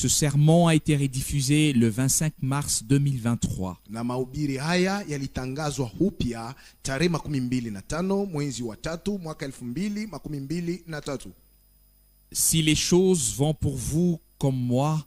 Ce sermon a été rediffusé le 25 mars 2023. Na mahubiri haya yalitangazwa upya tarehe 25 mwezi wa 3 mwaka 2023. Si les choses vont pour vous comme moi,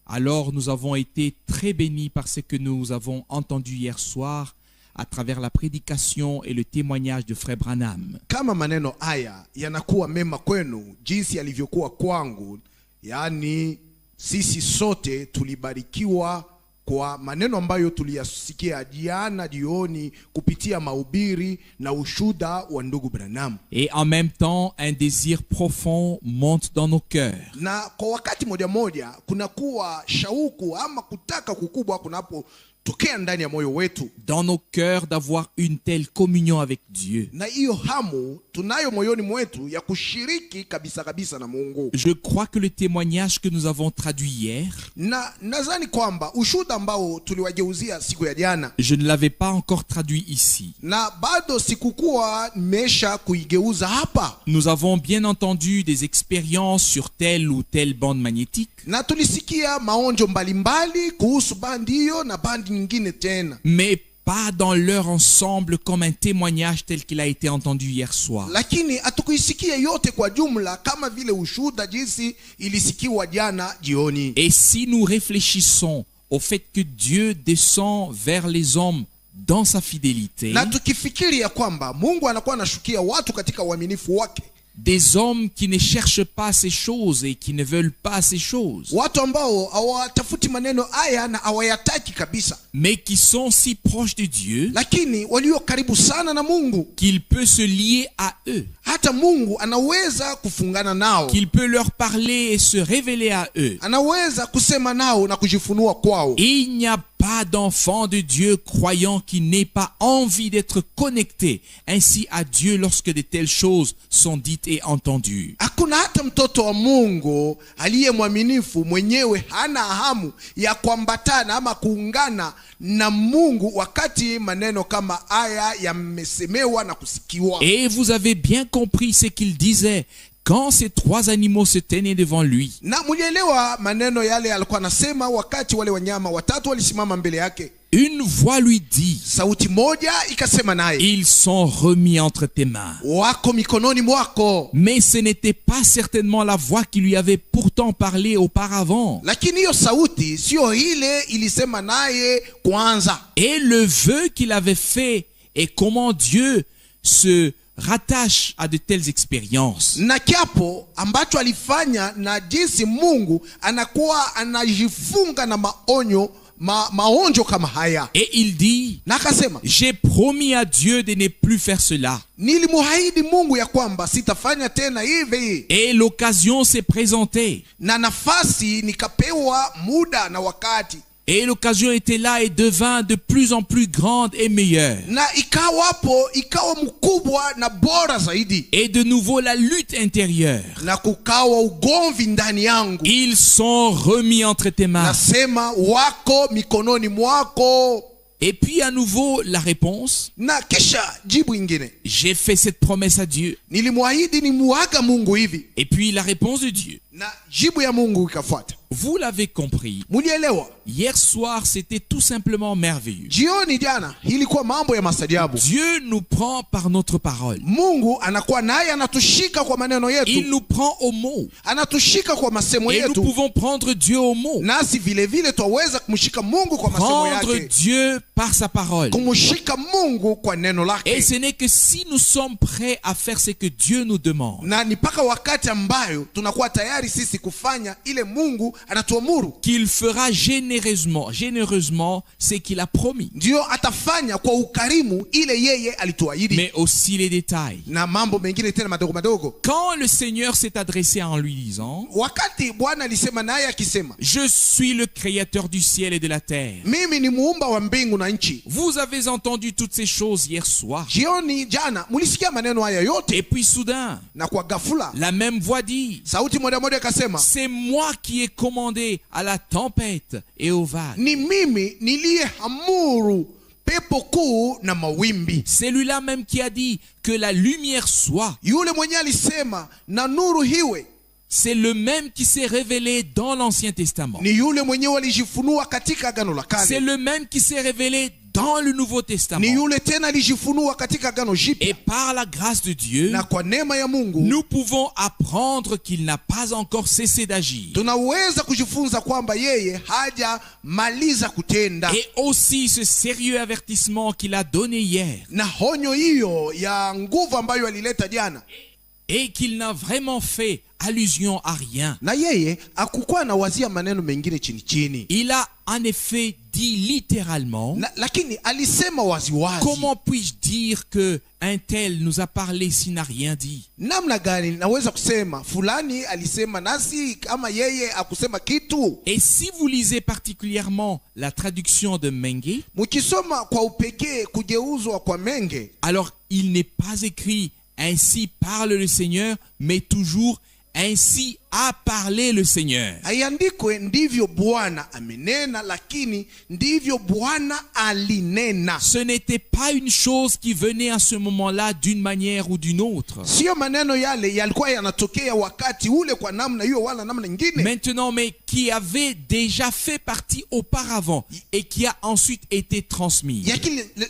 alors nous avons été très bénis par ce que nous avons entendu hier soir à travers la prédication et le témoignage de Frère Branham. Kama maneno haya yanakuwa mema kwenu jinsi yalivyokuwa kwangu, yani sisi sote tulibarikiwa kwa maneno ambayo tuliyasikia jana jioni kupitia mahubiri na ushuda wa ndugu Branham. Et en même temps, un désir profond monte dans nos cœurs. Na kwa wakati moja moja kunakuwa shauku ama kutaka kukubwa kunapo tokea ndani ya moyo wetu, dans nos cœurs, d'avoir une telle communion avec Dieu. Na hiyo hamu tunayo moyoni mwetu ya kushiriki kabisa kabisa na Mungu. Je crois que le témoignage que nous avons traduit hier, na nadhani kwamba ushuhuda ambao tuliwageuzia siku ya jana, je ne l'avais pas encore traduit ici. Na bado sikukuwa nimesha kuigeuza hapa. Nous avons bien entendu des expériences sur telle ou telle bande magnétique. Na tulisikia maonjo mbalimbali kuhusu bandi hiyo na bandi nyingine tena. Mais pas dans leur ensemble comme un témoignage tel qu'il a été entendu hier soir. Lakini hatukuisikia yote kwa jumla kama vile ushuhuda jinsi ilisikiwa jana jioni. Et si nous réfléchissons au fait que Dieu descend vers les hommes dans sa fidélité, na tukifikiria kwamba Mungu anakuwa anashukia watu katika uaminifu wake, des hommes qui ne cherchent pas ces choses et qui ne veulent pas ces choses, watu ambao hawatafuti maneno haya na hawayataki kabisa, mais qui sont si proches de Dieu, lakini walio karibu sana na Mungu, qu'il peut se lier à eux, hata Mungu anaweza kufungana nao, qu'il peut leur parler et se révéler à eux. Anaweza kusema nao na kujifunua kwao. Il n'y a pas d'enfant de Dieu croyant qui n'ait pas envie d'être connecté ainsi à Dieu lorsque de telles choses sont dites et entendues. Hakuna hata mtoto wa Mungu aliye mwaminifu mwenyewe hana hamu ya kuambatana ama kuungana na Mungu wakati maneno kama haya yamesemewa na kusikiwa. Et vous avez bien compris ce qu'il disait quand ces trois animaux se tenaient devant lui. Na mulielewa maneno yale alikuwa anasema wakati wale wanyama watatu walisimama mbele yake. Une voix lui dit, sauti moja ikasema naye, ils sont remis entre tes mains. Wako mikononi mwako. Mais ce n'était pas certainement la voix qui lui avait pourtant parlé auparavant. Lakini hiyo sauti sio ile ilisema naye kwanza. Et le vœu qu'il avait fait et comment Dieu se rattache à de telles expériences. Na kiapo ambacho alifanya na jinsi Mungu anakuwa anajifunga na maonyo maonjo kama haya. Et il dit, na akasema, j'ai promis à Dieu de ne plus faire cela. Nilimuahidi Mungu ya kwamba sitafanya tena hivi. Et l'occasion s'est présentée. Na nafasi nikapewa muda na wakati. Et l'occasion était là et devint de plus en plus grande et meilleure. Na ikawapo ikawa mkubwa na bora zaidi. Et de nouveau la lutte intérieure. Na kukawa ugomvi ndani yangu. Ils sont remis entre tes mains. Nasema wako mikononi mwako. Et puis à nouveau la réponse. Na kisha jibu ingine. J'ai fait cette promesse à Dieu. Nilimuahidi nimuaga Mungu hivi. Et puis la réponse de Dieu. Na jibu ya Mungu ikafuata. Vous l'avez compris. Mulielewa. Hier soir, c'était tout simplement merveilleux. Jioni jana ilikuwa mambo ya masajabu. Dieu nous prend par notre parole. Mungu anakuwa naye anatushika kwa maneno yetu. Il nous prend au mot. Anatushika kwa masemo yetu. Et nous pouvons prendre Dieu au mot. Nasi vile vile twaweza kumshika Mungu kwa masemo yake. Prendre Dieu par sa parole. Kumshika Mungu kwa neno lake. Et ce n'est que si nous sommes prêts à faire ce que Dieu nous demande. Na ni paka wakati ambayo tunakuwa tayari sisi kufanya ile Mungu anatuamuru. Qu'il fera généreusement ce qu'il a promis. Ndio atafanya kwa ukarimu ile yeye alituahidi. Mais aussi les détails. Na mambo mengine tena madogo madogo. Quand le Seigneur s'est adressé en lui disant, wakati Bwana alisema naye akisema, je suis le créateur du ciel et de la terre. Mimi ni muumba wa mbingu na nchi. Vous avez entendu toutes ces choses hier soir. Jioni jana mulisikia maneno haya yote. Et puis soudain, na kwa ghafula, la même voix dit, sauti moja moja akasema, c'est moi qui ai commandé à la tempête et aux vagues. Ni mimi niliyeamuru pepo kuu na mawimbi. Celui-là même qui a dit que la lumière soit. Yule mwenye alisema na nuru hiwe. c'est le même qui s'est révélé dans l'Ancien Testament. ni yule mwenyewe alijifunua katika Agano la C'est Kale, le même qui s'est révélé dans le Nouveau Testament. ni yule tena alijifunua katika Agano Et Jipya. par la grâce de Dieu, Na kwa neema ya Mungu nous pouvons apprendre qu'il n'a pas encore cessé d'agir. tunaweza kujifunza kwamba yeye hajamaliza kutenda. Et aussi ce sérieux avertissement qu'il a donné hier, Na honyo hiyo ya nguvu ambayo alileta jana, et qu'il n'a vraiment fait allusion à rien. na yeye hakukuwa anawazia maneno mengine chini chini, Il a en effet dit littéralement, lakini alisema waziwazi. comment puis-je dire que un tel nous a parlé s'il n'a rien dit? Namna gani naweza kusema fulani alisema nasi kama yeye akusema kitu? Et si vous lisez particulièrement la traduction de Menge, Mukisoma kwa upekee kugeuzwa kwa Menge, alors il n'est pas écrit ainsi parle le Seigneur, mais toujours ainsi a parlé le Seigneur. haiandikwe ndivyo Bwana amenena, lakini ndivyo Bwana alinena. Ce n'était pas une chose qui venait à ce moment-là d'une manière ou d'une autre. Sio maneno yale yalikuwa yanatokea wakati ule kwa namna hiyo wala namna nyingine. Maintenant, mais qui avait déjà fait partie auparavant et qui a ensuite été transmise.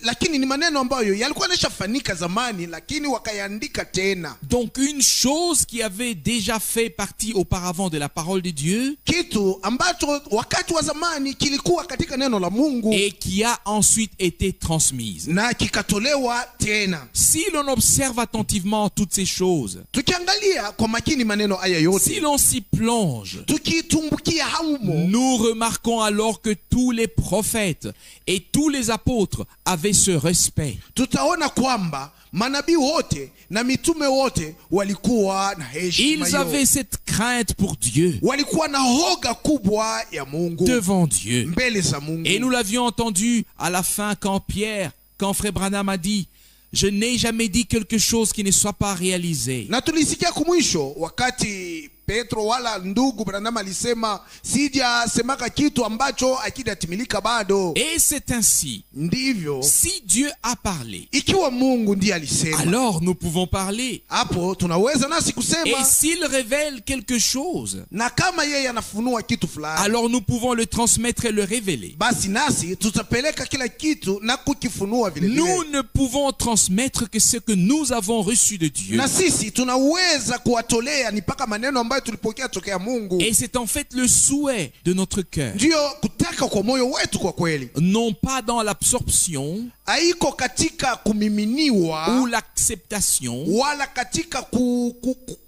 Lakini ni maneno ambayo yalikuwa yanashafanyika zamani, lakini wakayaandika tena. Donc une chose qui avait déjà fait partie auparavant de la parole de Dieu Kitu ambacho wakati wa zamani kilikuwa katika neno la Mungu et qui a ensuite été transmise. na kikatolewa tena. Si l'on observe attentivement toutes ces choses, Tukiangalia kwa makini maneno haya si yote, l'on s'y plonge, tukitumbukia haumo, nous remarquons alors que tous les prophètes et tous les apôtres avaient ce respect. tutaona kwamba manabii wote na mitume wote walikuwa na heshima Ils avaient hiyo. cette crainte pour Dieu, Walikuwa na hoga kubwa ya Mungu, devant Dieu. mbele za Mungu. Et nous l'avions entendu à la fin quand Frère Branham a dit, je n'ai jamais dit quelque chose qui ne soit pas réalisé. Na tulisikia kumwisho wakati Petro wala ndugu Branham alisema sijasemaka kitu ambacho hakijatimilika bado. Et c'est ainsi. Ndivyo Si Dieu a parlé, ikiwa Mungu ndiye alisema, alors nous pouvons parler. hapo tunaweza nasi Et kusema, s'il révèle quelque chose, na kama yeye anafunua kitu fulani, alors nous pouvons le transmettre et le révéler. basi nasi tutapeleka kila kitu na kukifunua vile Nous vile. ne pouvons transmettre que ce que nous avons reçu de Dieu. Na sisi tunaweza kuwatolea ni paka maneno ambayo tulipokea tokea Mungu. Et c'est en fait le souhait de notre cœur. Ndio kutaka kwa moyo wetu kwa kweli. Non pas dans l'absorption Haiko katika kumiminiwa ou l'acceptation, wala katika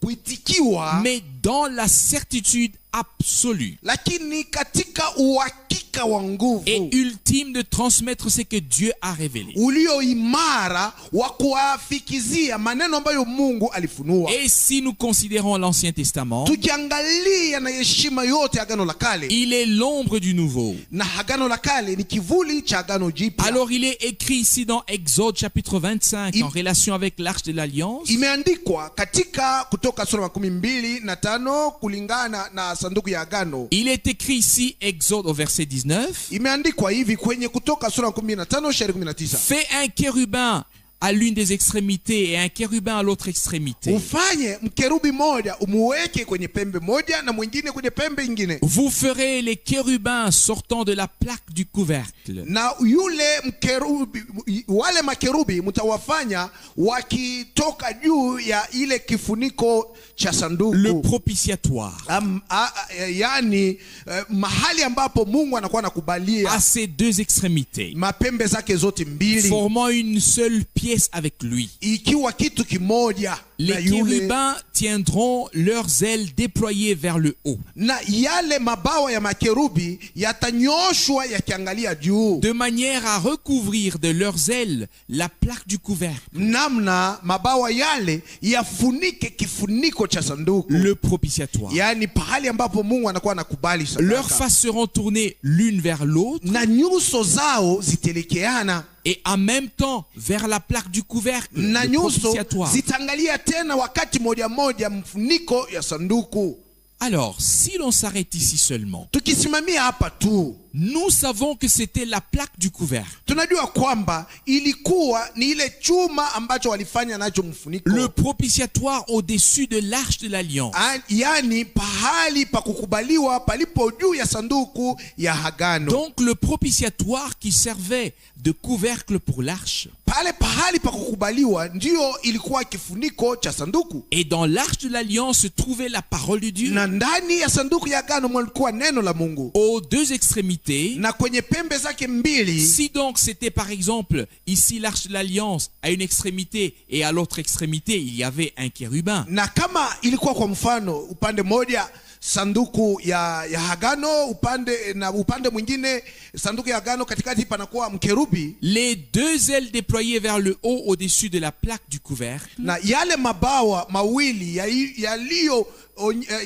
kuitikiwa, mais dans la certitude absolue lakini katika uhakika wa nguvu et ultime de transmettre ce que Dieu a révélé. ulio imara wa kuafikizia maneno ambayo Mungu alifunua. Et si nous considérons l'Ancien Testament, Tukiangalia na heshima yote Agano la Kale, il est l'ombre du Nouveau. na Agano la Kale ni kivuli cha Agano Jipya. Alors il est écrit ici dans Exode chapitre 25 en relation avec l'Arche de l'Alliance. Imeandikwa katika Kutoka sura 25 kulingana na sanduku ya agano. Il est écrit ici, Exode au verset 19, Imeandikwa hivi kwenye Kutoka sura 15 shairi 19. fais un chérubin à l'une des extrémités et un chérubin à l'autre extrémité. Ufanye mkerubi moja umuweke kwenye pembe moja na mwingine kwenye pembe ingine. Vous ferez les chérubins sortant de la plaque du couvercle. Na yule mkerubi, wale makerubi mtawafanya wakitoka juu ya ile kifuniko cha sanduku. Le propitiatoire. Yani mahali ambapo Mungu anakuwa À anakubalia ses deux extrémités. mapembe zake zote mbili, Formant une seule pièce avec lui. ikiwa kitu kimoja. Na Les yule chérubins tiendront leurs ailes déployées vers le haut, na yale mabawa ya makerubi yatanyoshwa yakiangalia juu, de manière à recouvrir de leurs ailes la plaque du couvercle, namna mabawa yale yafunike kifuniko cha sanduku, le propitiatoire. yani pahali ambapo Mungu anakuwa anakubali Leurs sadaka, faces seront tournées l'une vers l'autre na nyuso zao zitelekeana, et en même temps vers la plaque du couvercle, na le nyuso propitiatoire. zitangalia tena wakati moja moja mfuniko ya sanduku. Alors, si l'on s'arrête ici seulement, Tukisimamia hapa tu, Nous savons que c'était la plaque du couvercle. tunajua kwamba ilikuwa ni ile chuma ambacho walifanya nacho mfuniko. Le propitiatoire au-dessus de l'arche de l'alliance. Yani pahali pa kukubaliwa palipo juu ya sanduku ya agano. Donc le propitiatoire qui servait de couvercle pour l'arche. Pale pahali pa kukubaliwa ndio ilikuwa kifuniko cha sanduku. Et dans l'arche de l'alliance se trouvait la parole de Dieu. Na ndani ya sanduku ya agano mlikuwa neno la Mungu. Aux deux extrémités. Na kwenye pembe zake mbili. Si donc c'était par exemple ici l'arche de l'alliance à une extrémité et à l'autre extrémité il y avait un chérubin. Na kama ilikuwa kwa mfano upande moja sanduku ya agano upande mwingine sanduku ya agano katikati panakuwa mkerubi. Les deux ailes déployées vers le haut au-dessus de la plaque du couvercle. Na yale mabawa mawili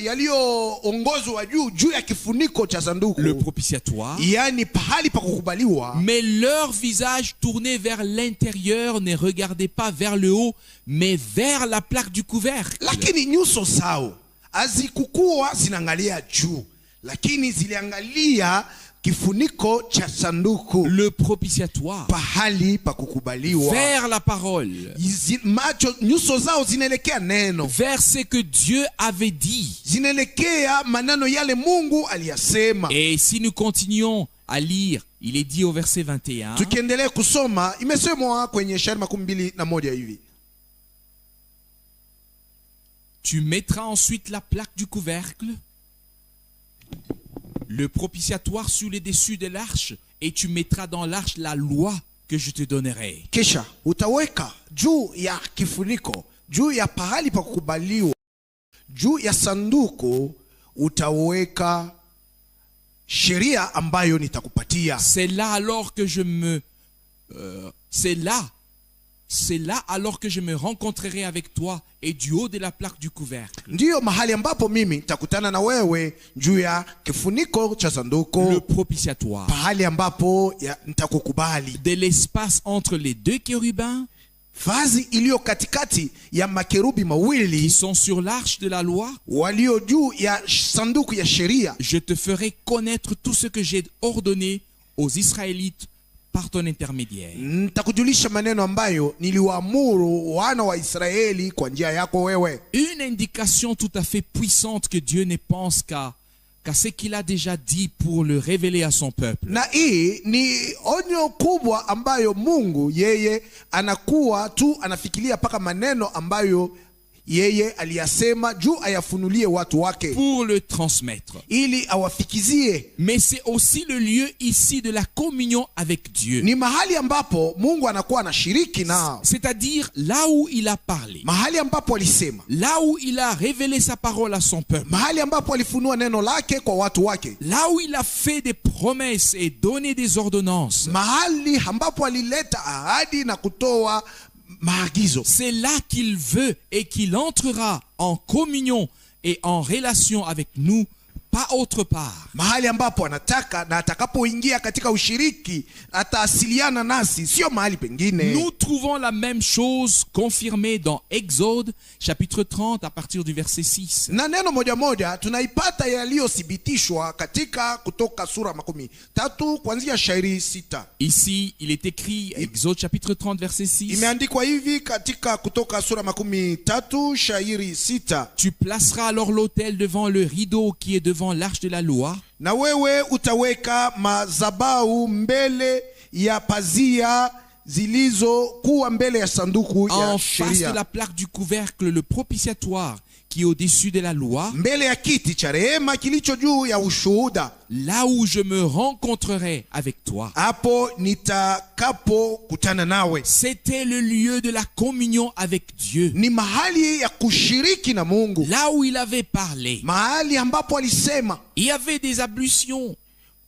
yaliyoongozwa juu ya kifuniko cha sanduku. Le propitiatoire. Yani pahali pa kukubaliwa. Mais leur visage tourné vers l'intérieur ne regardait pas vers le haut mais vers la plaque du couvercle. Lakini nyuso zao hazikukuwa zinaangalia juu, lakini ziliangalia kifuniko cha sanduku. Le propitiatoire. Pahali pa kukubaliwa. Vers la parole. Macho nyuso zao zinaelekea neno. Vers ce que Dieu avait dit. Zinaelekea maneno yale Mungu aliyasema. Et si nous continuons à lire, il est dit au verset 21. Tukiendelea kusoma imesemwa kwenye shairi 21 hivi. Tu mettras ensuite la plaque du couvercle, le propitiatoire sur le dessus de l'arche, et tu mettras dans l'arche la loi que je te donnerai. Kisha utaweka juu ya kifuniko, juu ya pahali pa kukubaliwa, juu ya sanduku utaweka sheria ambayo nitakupatia. C'est là alors que je me c'est là alors que je me rencontrerai avec toi et du haut de la plaque du couvercle. Ndio mahali ambapo mimi nitakutana na wewe juu ya kifuniko cha sanduku. Le propitiatoire. Pahali ambapo nitakukubali. De l'espace entre les deux chérubins. Vazi iliyo katikati ya makerubi mawili. Qui sont sur l'arche de la loi. Walio juu ya sanduku ya sheria. Je te ferai connaître tout ce que j'ai ordonné aux Israélites par ton intermédiaire. Nitakujulisha maneno ambayo niliwaamuru wana wa Israeli kwa njia yako wewe. Une indication tout à fait puissante que Dieu ne pense qu'à ce qu'il a déjà dit pour le révéler à son peuple. Na hii ni onyo kubwa ambayo Mungu yeye anakuwa tu anafikiria paka maneno ambayo yeye aliyasema juu ayafunulie watu wake. Pour le transmettre. Ili awafikizie. Mais c'est aussi le lieu ici de la communion avec Dieu. Ni mahali ambapo Mungu anakuwa anashiriki nao. C'est-à-dire là où il a parlé. Mahali ambapo alisema. Là où il a révélé sa parole à son peuple. Mahali ambapo alifunua neno lake kwa watu wake. Là où il a fait des promesses et donné des ordonnances. Mahali ambapo alileta ahadi na kutoa maagizo. C'est là qu'il veut et qu'il entrera en communion et en relation avec nous, pas autre part. Mahali ambapo anataka na atakapoingia katika ushiriki ataasiliana nasi, sio mahali pengine. Nous trouvons la même chose confirmée dans Exode chapitre 30 à partir du verset 6. Na neno moja moja tunaipata yaliyothibitishwa katika Kutoka sura 13 kuanzia shairi 6. Ici, il est écrit Exode chapitre 30 verset 6. Imeandikwa hivi katika Kutoka sura 13 shairi 6. Tu placeras alors l'autel devant le rideau qui est devant l'arche de la loi. Na wewe utaweka mazabau mbele ya pazia zilizokuwa mbele ya sanduku ya sheria. En face de la plaque du couvercle, le propitiatoire qui est au-dessus de la loi. Mbele ya kiti cha rehema kilicho juu ya ushuhuda. Là où je me rencontrerai avec toi. Hapo nitakapo kutana nawe. C'était le lieu de la communion avec Dieu. Ni mahali ya kushiriki na Mungu. Là où il avait parlé. Mahali ambapo alisema. Il y avait des ablutions.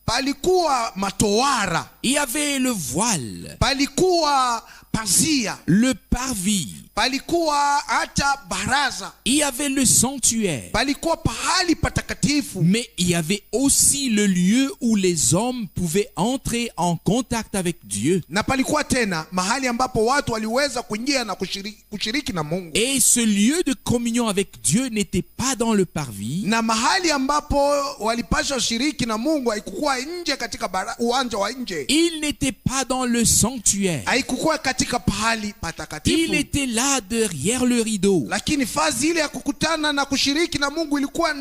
Palikuwa matoara. Il y avait le voile. Palikuwa pazia. Le parvis. palikuwa hata baraza, il y avait le sanctuaire, palikuwa pahali patakatifu, mais il y avait aussi le lieu où les hommes pouvaient entrer en contact avec Dieu. na palikuwa tena mahali ambapo watu waliweza kuingia na kushiriki na Mungu. Et ce lieu de communion avec Dieu n'était pas dans le parvis, Na mahali ambapo walipasha shiriki na Mungu haikukuwa nje katika uwanja wa nje, il n'était pas dans le sanctuaire, haikukuwa katika pahali patakatifu, il était là derrière le rideau, lakini fazi ile ya kukutana na kushiriki na Mungu ilikuwa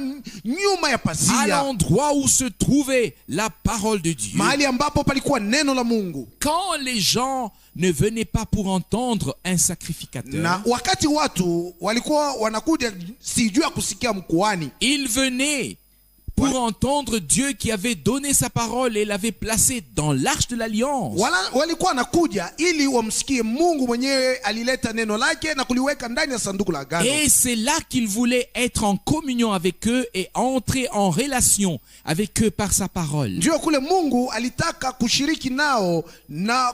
nyuma ya à pazia, l'endroit où se trouvait la parole de Dieu. mahali ambapo palikuwa neno la Mungu. Quand les gens ne venaient pas pour entendre un sacrificateur, Na wakati watu walikuwa wanakuja si juu ya kusikia mkuhani, ils venaient pour entendre Dieu qui avait donné sa parole et l'avait placée dans l'arche de l'alliance. walikuwa wanakuja ili wamsikie Mungu mwenyewe alileta neno lake na kuliweka ndani ya sanduku la agano. Et c'est là qu'ils voulaient être en communion avec eux et entrer en relation avec eux par sa parole. Ndio kule Mungu alitaka kushiriki nao na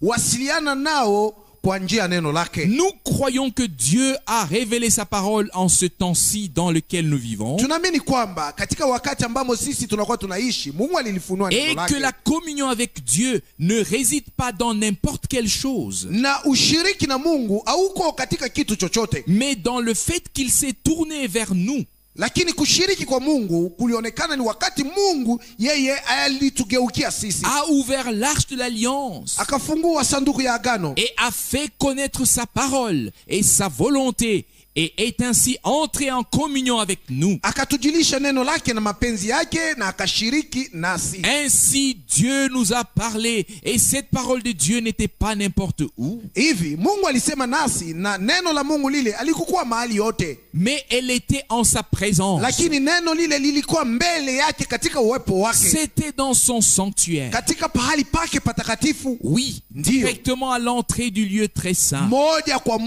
kuwasiliana nao kwa njia neno lake. Nous croyons que Dieu a révélé sa parole en ce temps-ci dans lequel nous vivons, Tunaamini kwamba katika wakati ambamo sisi tunakuwa tunaishi, Mungu alilifunua neno et lake. que la communion avec Dieu ne réside pas dans n'importe quelle chose, Na ushiriki na Mungu hauko katika kitu chochote, mais dans le fait qu'il s'est tourné vers nous. lakini kushiriki kwa Mungu kulionekana ni wakati Mungu yeye alitugeukia sisi, A ouvert l'arche de l'alliance akafungua sanduku ya agano, et a fait connaître sa parole et sa volonté, et est ainsi entré en communion avec nous. akatujulisha neno lake na mapenzi yake na akashiriki nasi. Ainsi Dieu nous a parlé, et cette parole de Dieu n'était pas n'importe où, Hivi Mungu alisema nasi na neno la Mungu lile alikuwa mahali yote, mais elle était en sa présence. lakini neno lile lilikuwa mbele yake katika uwepo wake, C'était dans son sanctuaire. katika pahali pake patakatifu, Oui, directement à l'entrée du lieu très saint. moja kwa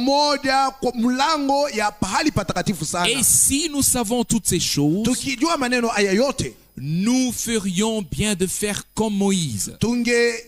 mlango ya pahali patakatifu sana. Et si nous savons toutes ces choses, Tukijua maneno haya yote, nous ferions bien de faire comme Moïse.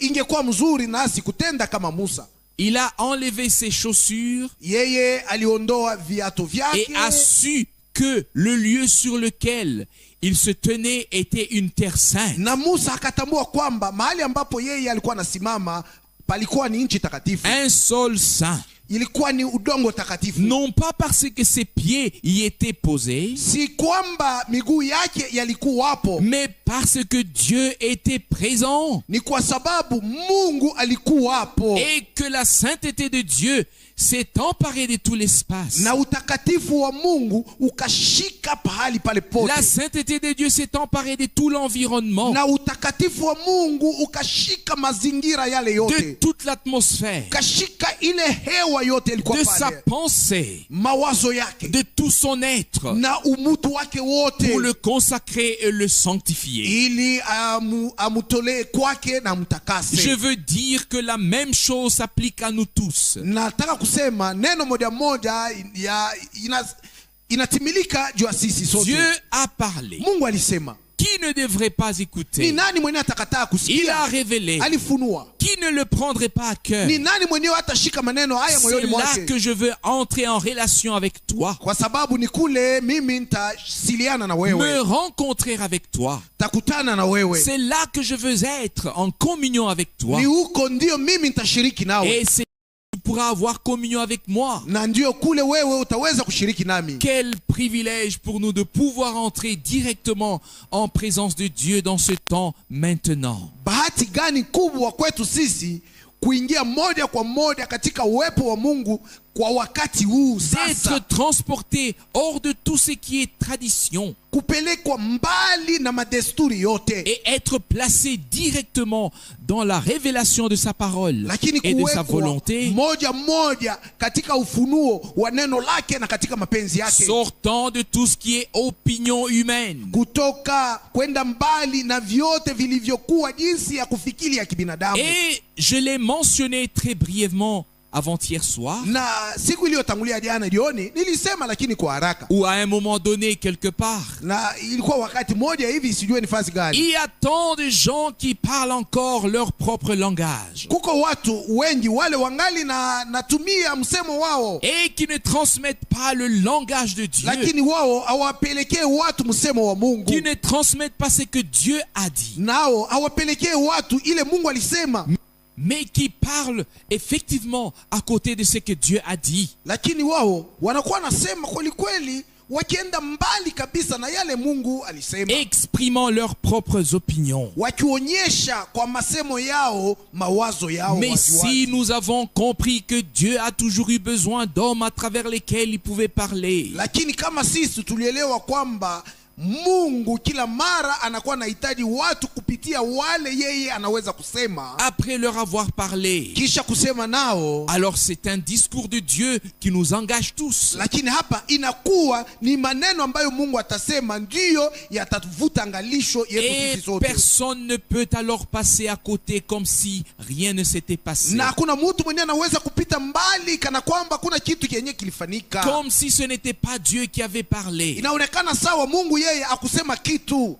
ingekuwa mzuri nasi kutenda kama Musa. Il a enlevé ses chaussures Yeye aliondoa viatu et vyake a su que le lieu sur lequel il se tenait était une terre sainte. na Musa akatambua kwamba mahali ambapo yeye alikuwa anasimama palikuwa ni nchi takatifu, Un sol saint. ilikuwa ni udongo takatifu. Non pas parce que ses pieds y étaient posés, Si kwamba miguu yake yalikuwa hapo, mais parce que Dieu était présent ni kwa sababu Mungu alikuwa hapo, et que la sainteté de Dieu s'est emparée de tout l'espace. na utakatifu wa Mungu ukashika pahali pale pote, La sainteté de Dieu s'est emparée de tout l'environnement, na utakatifu wa Mungu ukashika mazingira yale de yote, toute l'atmosphère, ukashika ile hewa yote ilikuwa de sa pale, pensée, mawazo yake de tout son être, na umutu wake wote, pour le consacrer et le sanctifier. ili amutolee kwake na mtakase. Je veux dire que la même chose s'applique à nous tous. Nataka kusema neno moja moja inatimilika juu ya sisi sote. Dieu a parlé. Mungu alisema. Qui ne devrait pas Ni écouter? nani mwenye atakataa Il a kusikia? révélé. Alifunua. Qui ne le prendrait pas à cœur? Ni nani mwenyewe atashika maneno haya C'est moyoni là mwake? que je veux entrer en relation avec toi, Kwa sababu ni kule mimi nitasiliana na me wewe, rencontrer avec toi. takutana na wewe. C'est là que je veux être en communion avec toi. Ni huko ndio mimi nitashiriki nawe, Et c'est tu pourras avoir communion avec moi. na ndio kule wewe utaweza kushiriki nami. Quel privilège pour nous de pouvoir entrer directement en présence de Dieu dans ce temps maintenant. Bahati gani kubwa kwetu sisi kuingia moja kwa moja katika uwepo wa Mungu kwa wakati huu sasa, D'être transporté hors de tout ce qui est tradition kupelekwa mbali na madesturi yote, et être placé directement dans la révélation de sa parole lakini et de sa kuwekwa volonté, moja moja katika ufunuo wa neno lake na katika mapenzi yake, sortant de tout ce qui est opinion humaine, kutoka kwenda mbali na vyote vilivyokuwa jinsi ya kufikiri ya kibinadamu. et je l'ai mentionné très brièvement avant-hier soir, na siku iliyotangulia jana jioni nilisema, lakini kwa haraka, ou à un moment donné quelque part. na ilikuwa wakati mmoja hivi, sijue ni fasi gani. Il y a tant de gens qui parlent encore leur propre langage Kuko watu wengi wale wangali natumia msemo wao, et qui ne transmettent pas le langage de Dieu, lakini wao hawapelekee watu msemo wa Mungu, qui ne transmettent pas ce que Dieu a dit, nao hawapelekee watu ile Mungu alisema, mais qui parlent effectivement à côté de ce que Dieu a dit. lakini wao wanakuwa nasema kweli kweli, wakienda mbali kabisa na yale Mungu alisema, Exprimant leurs propres opinions. wakionyesha kwa masemo yao mawazo yao Mais waziwazi. si nous avons compris que Dieu a toujours eu besoin d'hommes à travers lesquels il pouvait parler, Lakini kama sisi tulielewa kwamba Mungu kila mara anakuwa anahitaji watu kupitia wale yeye anaweza kusema, après leur avoir parlé, kisha kusema nao, alors c'est un discours de Dieu qui nous engage tous. lakini hapa inakuwa ni maneno ambayo Mungu atasema ndiyo yatavuta angalisho yetu Et sisi sote, personne ne peut alors passer à côté comme si rien ne s'était passé. na hakuna mtu mwenye anaweza kupita mbali kana kwamba kuna kitu kenye kilifanyika, Comme si ce n'était pas Dieu qui avait parlé. inaonekana sawa Mungu yeye akusema kitu.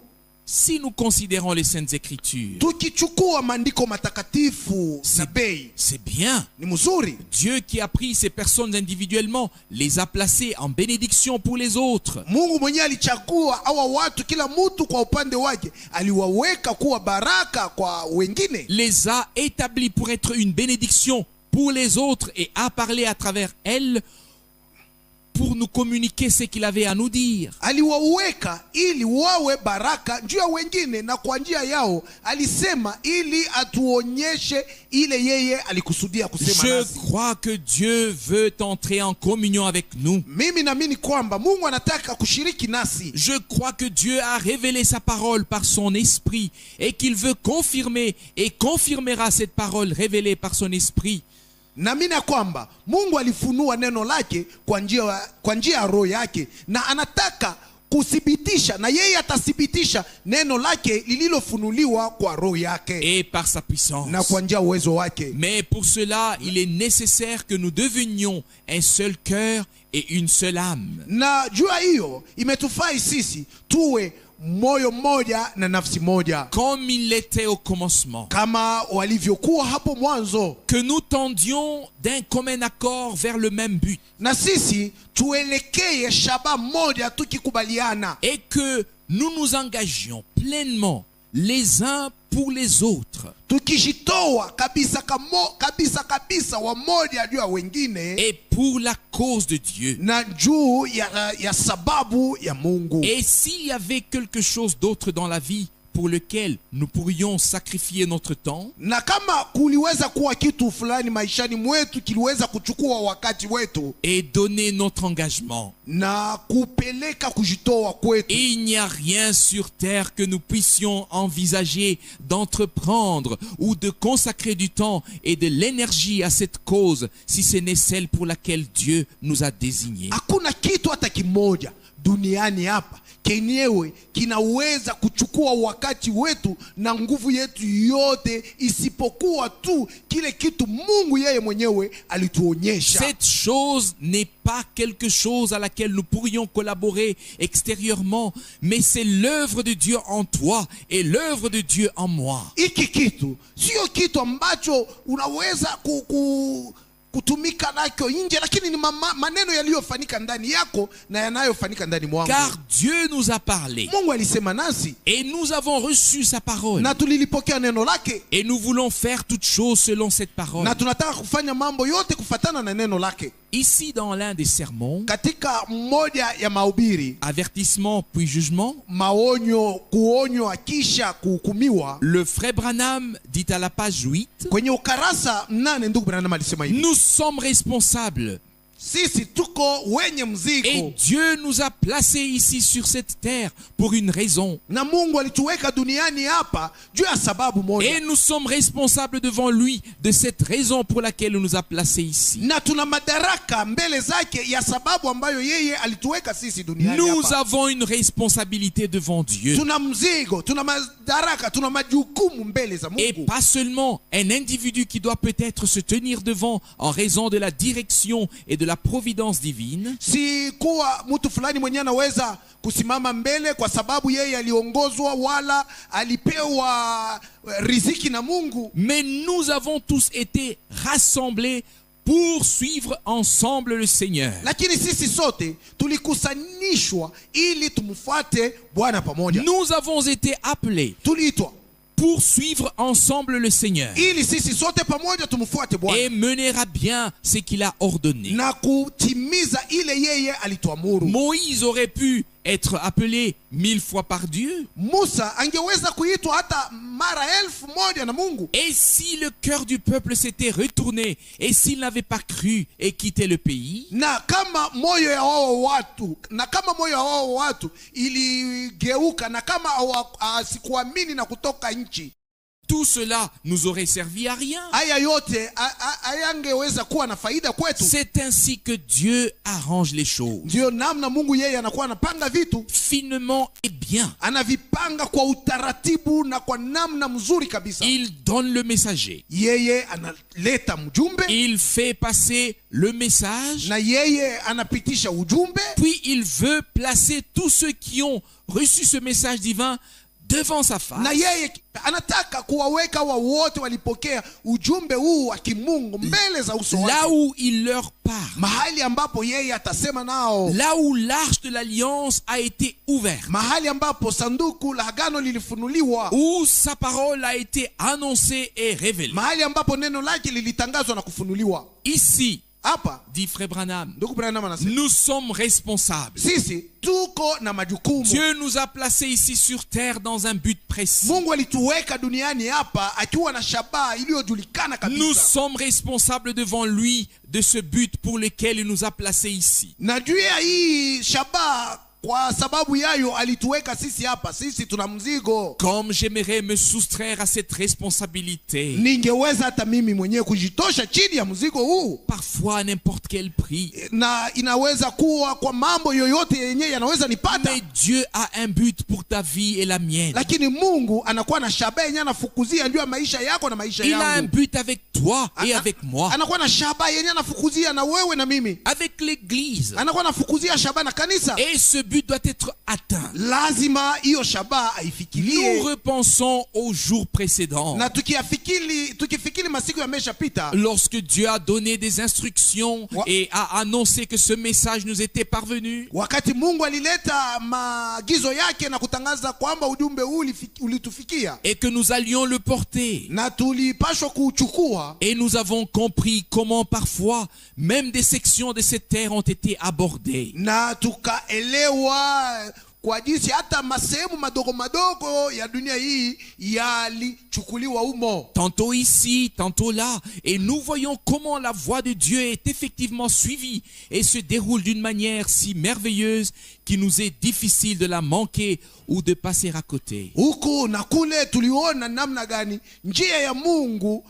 Si nous considérons les Saintes Écritures, Tukichukua maandiko matakatifu na bei, c'est bien. ni mzuri. Dieu qui a pris ces personnes individuellement, les a placées en bénédiction pour les autres. Mungu mwenyewe alichagua hawa watu, kila mtu kwa upande wake aliwaweka kuwa baraka kwa wengine, Les a établis pour être une bénédiction pour les autres et a parlé à travers elles pour nous communiquer ce qu'il avait à nous dire. aliwaweka ili wawe baraka juu ya wengine, na kwa njia yao alisema ili atuonyeshe ile yeye alikusudia kusema Je nasi. crois que Dieu veut entrer en communion avec nous. Mimi naamini kwamba Mungu anataka kushiriki nasi. Je crois que Dieu a révélé sa parole par son esprit et qu'il veut confirmer et confirmera cette parole révélée par son esprit. Naamini ya kwamba Mungu alifunua neno lake kwa njia ya roho yake, na anataka kuthibitisha, na yeye atathibitisha neno lake lililofunuliwa kwa roho yake Et par sa puissance. na kwa njia uwezo wake. Mais pour cela, il est nécessaire que nous devenions un seul cœur et une seule âme. Na jua hiyo imetufai sisi tuwe moyo mmoja na nafsi moja, Comme il l'était au commencement. kama walivyokuwa hapo mwanzo, Que nous tendions d'un commun accord vers le même but. na sisi tuelekee shaba moja tukikubaliana, Et que nous nous engagions pleinement les uns pour les autres. tukijitoa kabisa kabisa wamoja juu ya wengine, Et pour la cause de Dieu. na juu ya sababu ya Mungu. Et s'il y avait quelque chose d'autre dans la vie pour lequel nous pourrions sacrifier notre temps, Na kama kuliweza kuwa kitu fulani maishani mwetu kiliweza kuchukua wakati wetu et donner notre engagement, na kupeleka kujitoa kwetu, il n'y a rien sur terre que nous puissions envisager d'entreprendre ou de consacrer du temps et de l'énergie à cette cause si ce n'est celle pour laquelle Dieu nous a désignés. hakuna kitu hata kimoja duniani hapa kenyewe kinaweza kuchukua wakati wetu na nguvu yetu yote, isipokuwa tu kile kitu Mungu yeye mwenyewe alituonyesha. Cette chose n'est pas quelque chose à laquelle nous pourrions collaborer extérieurement, mais c'est l'œuvre de Dieu en toi et l'œuvre de Dieu en moi. Hiki kitu sio kitu ambacho unaweza kutumika nacho nje, lakini ni maneno yaliyofanyika ndani yako na yanayofanyika ndani mwangu. Car Dieu nous a parlé Mungu alisema nasi et nous avons reçu sa parole. na tulilipokea neno lake, Et nous voulons faire toutes choses selon cette parole. na tunataka kufanya mambo yote kufatana na neno lake. Ici, dans l'un des sermons, Katika mmoja ya mahubiri, avertissement puis jugement, maonyo, kuonywa kisha kuhukumiwa, le frère Branham dit à la page 8, kwenye ukarasa 8 ndugu Branham alisema hivi: nous sommes responsables sisi tuko wenye Et mzigo, Dieu nous a placés ici sur cette terre pour une raison. na Mungu alituweka duniani hapa juu ya sababu moja, Et nous sommes responsables devant lui de cette raison pour laquelle il nous a placés ici. na tuna madaraka mbele zake ya sababu ambayo yeye alituweka sisi duniani Nous hapa. avons une responsabilité devant Dieu. Tuna mzigo, tuna madaraka, tuna majukumu mbele za Et Mungu. pas seulement un individu qui doit peut-être se tenir devant en raison de la direction et de la providence divine, Si kuwa mtu fulani mwenye anaweza kusimama mbele kwa sababu yeye aliongozwa wala alipewa riziki na Mungu, mais nous avons tous été rassemblés pour suivre ensemble le Seigneur. lakini sisi sote tulikusanishwa ili tumfuate Bwana pamoja. Nous avons été appelés Tuliitwa pour suivre ensemble le Seigneur ili sisi sote pamoja tumfuate Bwana et mener à bien ce qu'il a ordonné. na kutimiza ile yeye alituamuru. Moïse aurait pu être appelé 1000 fois par Dieu. Musa angeweza kuitwa hata mara 1000 na Mungu, Et si le cœur du peuple s'était retourné et s'il n'avait pas cru et quitté le pays, na kama moyo ya wao watu iligeuka, na kama asikuamini na kutoka nchi, tout cela nous aurait servi à rien. haya yote hayangeweza kuwa na faida kwetu. C'est ainsi que Dieu arrange les choses, Ndio namna Mungu yeye anakuwa anapanga vitu, finement et bien. anavipanga kwa utaratibu na kwa namna mzuri kabisa. Il donne le messager. Yeye analeta mjumbe, Il fait passer le message. na yeye anapitisha ujumbe, Puis il veut placer tous ceux qui ont reçu ce message divin devant sa face. na yeye anataka kuwaweka wote walipokea ujumbe huu wa kimungu mbele za uso wake, Là où il leur parle. mahali ambapo yeye atasema nao, Là où l'arche de l'alliance a été ouverte. mahali ambapo sanduku la agano lilifunuliwa, Où sa parole a été annoncée et révélée. mahali ambapo neno lake lilitangazwa na kufunuliwa. Ici, Hapa dit Frère Branham, ndugu Branham anasema nous sommes responsables. sisi tuko na majukumu. Dieu nous a placés ici sur terre dans un but précis. Mungu alituweka duniani hapa akiwa na shabaha iliyojulikana Nous kabisa, sommes responsables devant lui de ce but pour lequel il nous a placés ici. na juu ya hii shabaha, kwa sababu yayo alituweka sisi hapa. Sisi tuna mzigo. Comme j'aimerais me soustraire à cette responsabilité, Ningeweza hata mimi mwenyewe kujitosha chini ya mzigo huu, parfois à n'importe quel prix. na inaweza kuwa kwa mambo yoyote yenyewe yanaweza nipata, Mais Dieu a un but pour ta vie et la mienne. lakini Mungu anakuwa na shabaha yenyewe anafukuzia juu ya maisha yako na maisha Il a un yangu. but avec toi et avec moi. Anakuwa na shabaha yenyewe anafukuzia na wewe na mimi, Avec l'église. anakuwa anafukuzia shabaha na kanisa. Et ce but doit être atteint. Lazima hiyo shabaha Nous aifikirie, repensons aux jours précédents, na tukifikiri masiku yameshapita, lorsque Dieu a donné des instructions et a annoncé que ce message nous était parvenu. wakati Mungu alileta maagizo yake na kutangaza kwamba ujumbe huu ulitufikia, Et que nous allions le porter. na tulipashwa kuuchukua. Et nous avons compris comment parfois même des sections de cette terre ont été abordées. Na tukaelewa kwa jinsi hata masehemu madogo madogo ya dunia hii yalichukuliwa humo, Tantôt ici, tantôt là. Et nous voyons comment la voix de Dieu est effectivement suivie et se déroule d'une manière si merveilleuse qu'il nous est difficile de la manquer ou de passer à côté. huku na kule. Tuliona namna gani njia ya Mungu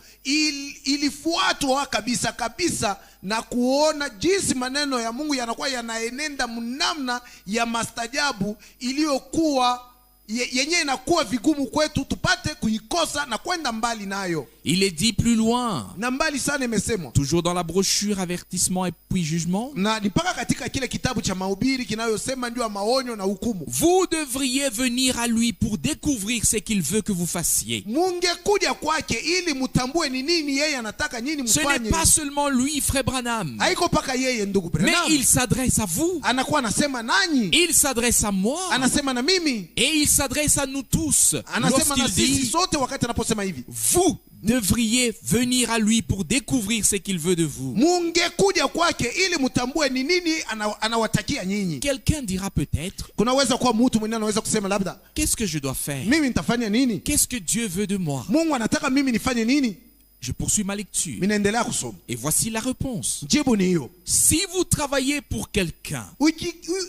ilifuatwa kabisa kabisa, na kuona jinsi maneno ya Mungu yanakuwa yanaenenda mnamna ya mastajabu iliyokuwa yenyewe inakuwa vigumu kwetu tupate kuikosa na kwenda mbali nayo. Il est dit plus loin, Na mbali sana imesemwa, toujours dans la brochure avertissement et puis jugement. na ni mpaka katika kile kitabu cha mahubiri kinayosema ndio maonyo na hukumu. Vous devriez venir à lui pour découvrir ce qu'il veut que vous fassiez. Mungekuja kwake ili mutambue ni nini yeye anataka nyinyi Ce mfanye. n'est pas seulement lui, Frère Branham, Haiko paka yeye ndugu mais Branham. il s'adresse à vous, Anakuwa anasema nanyi, il s'adresse à moi, anasema na mimi, et il s'adresse à nous tous anasema na lorsqu'il sisi dit: sote wakati anaposema hivi, vous devriez venir à lui pour découvrir ce qu'il veut de vous. mungekuja kwake ili mutambue ni nini anawatakia nyinyi. Quelqu'un dira peut-être: Kunaweza kuwa mtu mwingine anaweza kusema labda, qu'est-ce que je dois faire? mimi nitafanya nini? Qu'est-ce que Dieu veut de moi? Mungu anataka mimi nifanye nini? Je poursuis ma lecture. Minaendelea kusoma. Et voici la réponse. Jibu ni hiyo. Si vous travaillez pour quelqu'un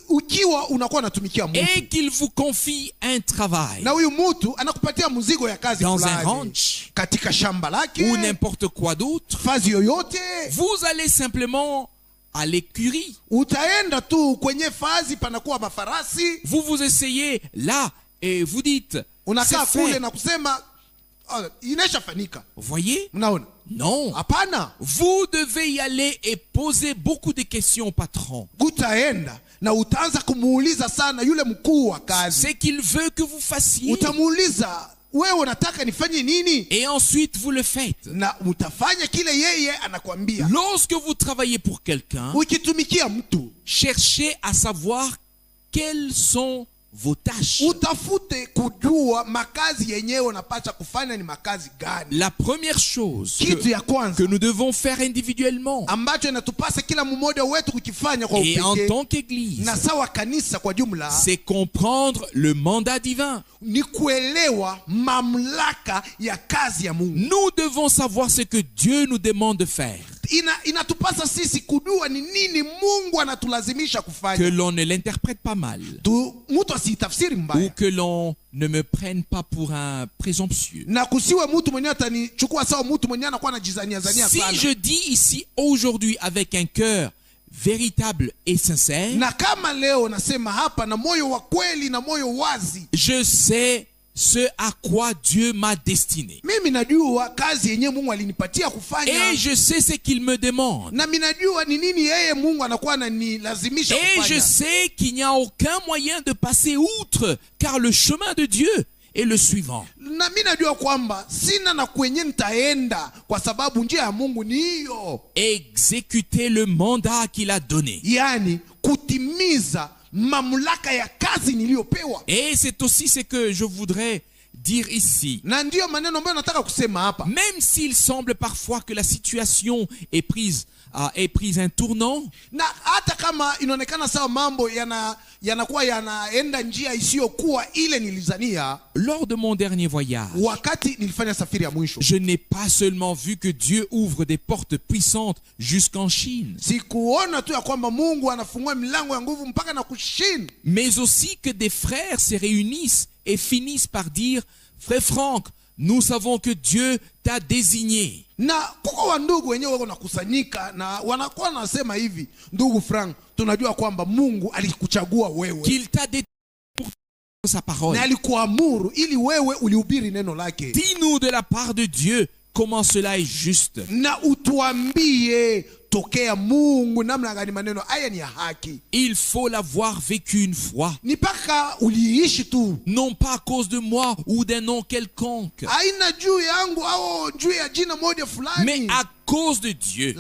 Ukiwa unakuwa unatumikia mtu et qu'il vous confie un travail na huyu mtu anakupatia mzigo ya kazi dans un fulani ranch katika shamba lake ou n'importe quoi d'autre, fazi yoyote, vous allez simplement à l'écurie. utaenda tu kwenye fazi panakuwa mafarasi, Vous essayez là et vous dites, unakaa c'est kule fait. na kusema inashafanyika. Vous voyez? Mnaona? Non. Hapana. Vous devez y aller et poser beaucoup de questions au patron. Utaenda na utaanza kumuuliza sana yule mkuu wa kazi. C'est qu'il veut que vous fassiez. Utamuuliza, wewe unataka nifanye nini? Et ensuite vous le faites. Na utafanya kile yeye anakuambia. Lorsque vous travaillez pour quelqu'un, Ukitumikia mtu, cherchez à savoir quelles sont vos tâches. utafute kujua makazi yenyewe unapaswa kufanya ni makazi gani. La première chose Kitu ya que kwanza nous devons faire individuellement ambacho inatupasa kila mmoja wetu kukifanya kwa et en upekee tant qu'Église, na sawa kanisa kwa jumla, c'est comprendre le mandat divin. ni kuelewa mamlaka ya kazi ya Mungu. Nous devons savoir ce que Dieu nous demande de faire, Inatupasa sisi kujua ni nini Mungu anatulazimisha que kufanya. l'on ne l'interprète pas mal Mtu asitafsiri ou mbaya que l'on ne me prenne pas pour un présomptueux. na kusiwe mtu mwenyewe atanichukua sawa mtu mwenyewe anakuwa anajizania zania Si sana. je dis ici aujourd'hui avec un cœur véritable et sincère, Na kama leo nasema hapa na moyo wa kweli na moyo wazi, je sais ce à quoi Dieu m'a destiné. mimi najua kazi yenyewe Mungu alinipatia kufanya, Et je sais ce qu'il me demande. na mimi najua ni nini yeye Mungu anakuwa ananilazimisha Et je kufanya. sais qu'il n'y a aucun moyen de passer outre, car le chemin de Dieu est le suivant. Na mimi najua kwamba sina na kwenye nitaenda kwa sababu njia ya Mungu ni hiyo, Exécuter le mandat qu'il a donné. yani kutimiza mamlaka ya kazi niliyopewa. Et c'est aussi ce que je voudrais dire ici. Na ndiyo maneno ambayo nataka kusema hapa. Même s'il semble parfois que la situation est prise un tournant, Na hata kama inaonekana sawa mambo yanakuwa yanaenda njia isiyokuwa ile nilizania, lors de mon dernier voyage, wakati nilifanya safari ya mwisho, je n'ai pas seulement vu que Dieu ouvre des portes puissantes jusqu'en Chine, sikuona tu ya kwamba Mungu anafungua milango ya nguvu mpaka na kushini, mais aussi que des frères se réunissent et finissent par dire, frère Franck, nous savons que Dieu t'a désigné. na kuko wa ndugu wenyewe wako nakusanyika na wanakuwa nasema hivi, ndugu Frank, tunajua kwamba Mungu alikuchagua wewe, Qu'il t'a désigné pour sa parole. na alikuamuru ili wewe ulihubiri neno lake. Dis-nous de la part de Dieu comment cela est juste. Na utuambie tokea Mungu namna gani maneno haya ni ya haki. Il faut l'avoir vécu une fois, Ni paka uliishi tu, non pas à cause de moi ou d'un nom quelconque, haina juu yangu au juu ya jina moja mais fulani, à cause de Dieu,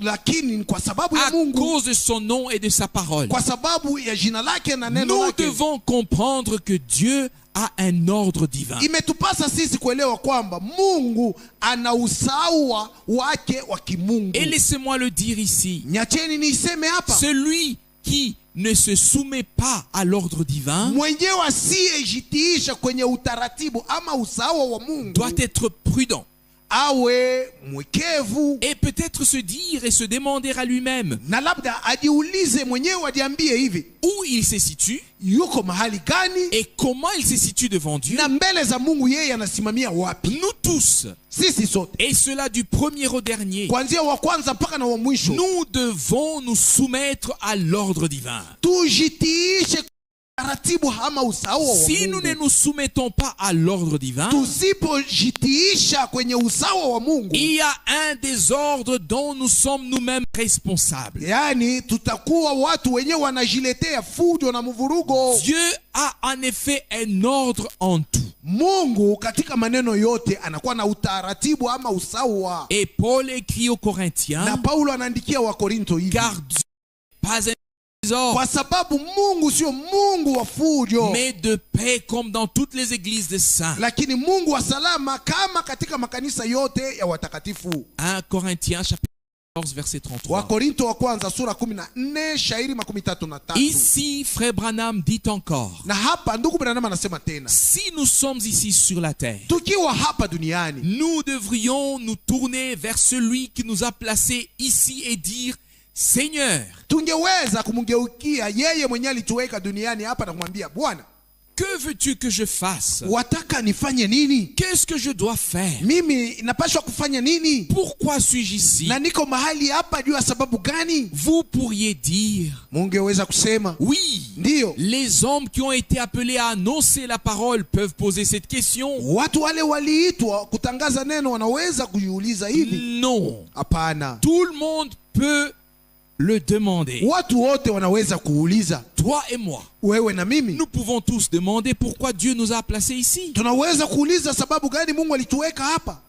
lakini ni kwa sababu ya à Mungu, cause de son nom et de sa parole. kwa sababu ya jina lake na neno Nous lake. devons comprendre que Dieu a un ordre divin. Imetupasa sisi kuelewa kwamba Mungu ana usawa wake wa kimungu. Et laissez-moi le dire ici, Nyacheni niiseme hapa, celui qui ne se soumet pas à l'ordre divin mwenyewe asiyejitiisha kwenye utaratibu ama usawa wa Mungu doit être prudent awe mwekevu, et peut-être se dire et se demander à lui-même na labda ajiulize mwenyewe, ajiambie hivi, où il se situe yuko mahali gani et comment il se situe devant Dieu. na mbele za Mungu yeye anasimamia wapi. Nous tous, Sisi sote et cela du premier au dernier, kuanzia wa kwanza mpaka na wa mwisho, nous devons nous soumettre à l'ordre divin. tujitiishe taratibu ama usawa wa Si nous ne Mungu. nous soumettons pas à l'ordre divin, Tusipojitiisha kwenye usawa wa Mungu, il y a un désordre dont nous sommes nous-mêmes responsables. yani tutakuwa watu wenyewe wanajiletea fujo na mvurugo. Dieu a en effet un ordre en tout. Mungu katika maneno yote anakuwa na utaratibu ama usawa. Et Paul écrit aux Na Corinthiens, Paulo anaandikia wa Korinto hivi, car Dieu n'est pas un désordre, kwa sababu Mungu sio Mungu wa fujo, mais de paix comme dans toutes les églises des saints. lakini Mungu wa salama kama katika makanisa yote ya watakatifu. 1 Corinthiens chapitre verset 33. Wakorinto wa kwanza sura 14 shairi 33. Ici, frère Branham dit encore, Na hapa ndugu Branham anasema tena, si nous sommes ici sur la terre, tukiwa hapa duniani nous devrions nous tourner vers celui qui nous a placés ici et dire, Seigneur, tungeweza kumgeukia yeye mwenye alituweka duniani hapa na kumwambia, Bwana, que veux-tu que je fasse? wataka nifanye nini? Qu'est-ce que je dois faire? Mimi napaswa kufanya nini? Pourquoi suis-je ici? Na niko mahali hapa juu ya sababu gani? Vous pourriez dire, Mungeweza kusema, oui, ndiyo, les hommes qui ont été appelés à annoncer la parole peuvent poser cette question. watu wale waliitwa kutangaza neno wanaweza kujiuliza hivi. Non, Hapana, tout le monde peut le demander. watu wote wanaweza kuuliza. Toi et moi, Wewe na mimi nous pouvons tous demander pourquoi Dieu nous a placés ici. tunaweza kuuliza sababu gani Mungu alituweka hapa.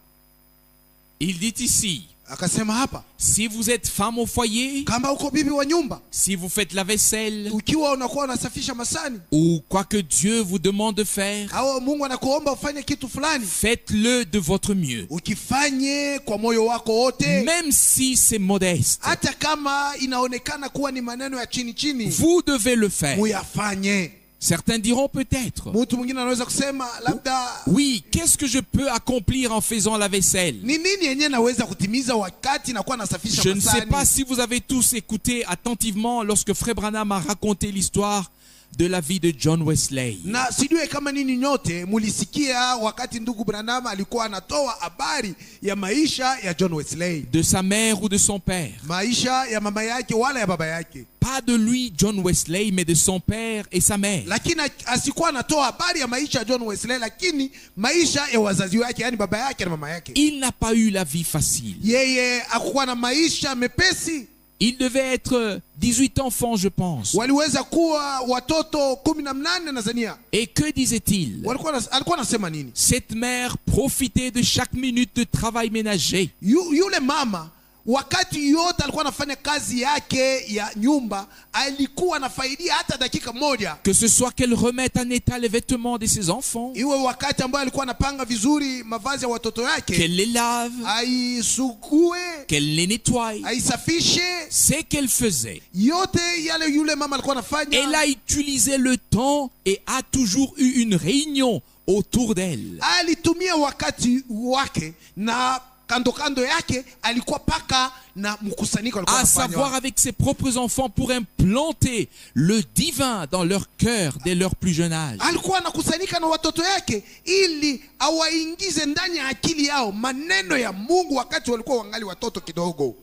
Il dit ici, Akasema hapa, si vous êtes femme au foyer, kama uko bibi wa nyumba, si vous faites la vaisselle, ukiwa unakuwa unasafisha masani, ou quoi que Dieu vous demande de faire, au Mungu anakuomba ufanye kitu fulani, faites-le de votre mieux. ukifanye kwa moyo wako wote, Même si c'est modeste, hata kama inaonekana kuwa ni maneno ya chini chini, vous devez le faire. muyafanye. Certains diront peut-être, Mtu mwingine anaweza kusema labda, oui, qu'est-ce que je peux accomplir en faisant la vaisselle? ni nini yenyewe naweza kutimiza wakati nakuwa nasafisha Je ne sais pas masani? si vous avez tous écouté attentivement lorsque Frère Branham a raconté l'histoire de la vie de John Wesley. Na sijue kama nini nyote mulisikia wakati ndugu Branham alikuwa anatoa habari ya maisha ya John Wesley, De sa mère ou de son père. maisha ya mama yake wala ya baba yake, Pas de lui, John Wesley, mais de son père et sa mère. lakini asikuwa anatoa habari ya maisha ya John Wesley, lakini maisha ya wazazi wake, yani baba yake na mama yake. Il n'a pas eu la vie facile. Yeye hakuwa na maisha mepesi. Il devait être 18 enfants, je pense. Waliweza kuwa watoto 18 nadhania. Et que disait-il? Alikuwa anasema nini? Cette mère profitait de chaque minute de travail ménager. Yule mama wakati yote alikuwa anafanya kazi yake ya nyumba, alikuwa anafaidia hata dakika moja. Que ce soit qu'elle remette en état les vêtements de ses enfants, Iwe wakati ambao alikuwa anapanga vizuri mavazi ya watoto yake, qu'elle les lave, aisukue, qu'elle les nettoie, aisafishe, c'est qu'elle faisait. yote yale yule mama alikuwa Elle anafanya. a utilisé le temps et a toujours eu une réunion autour d'elle. Alitumia wakati wake na kando kando yake alikuwa paka na mkusanyiko alikuwa À anafanya. savoir avec ses propres enfants pour implanter le divin dans leur cœur dès leur plus jeune âge. Alikuwa anakusanyika na watoto yake ili awaingize ndani ya akili yao maneno ya Mungu wakati walikuwa wangali watoto kidogo.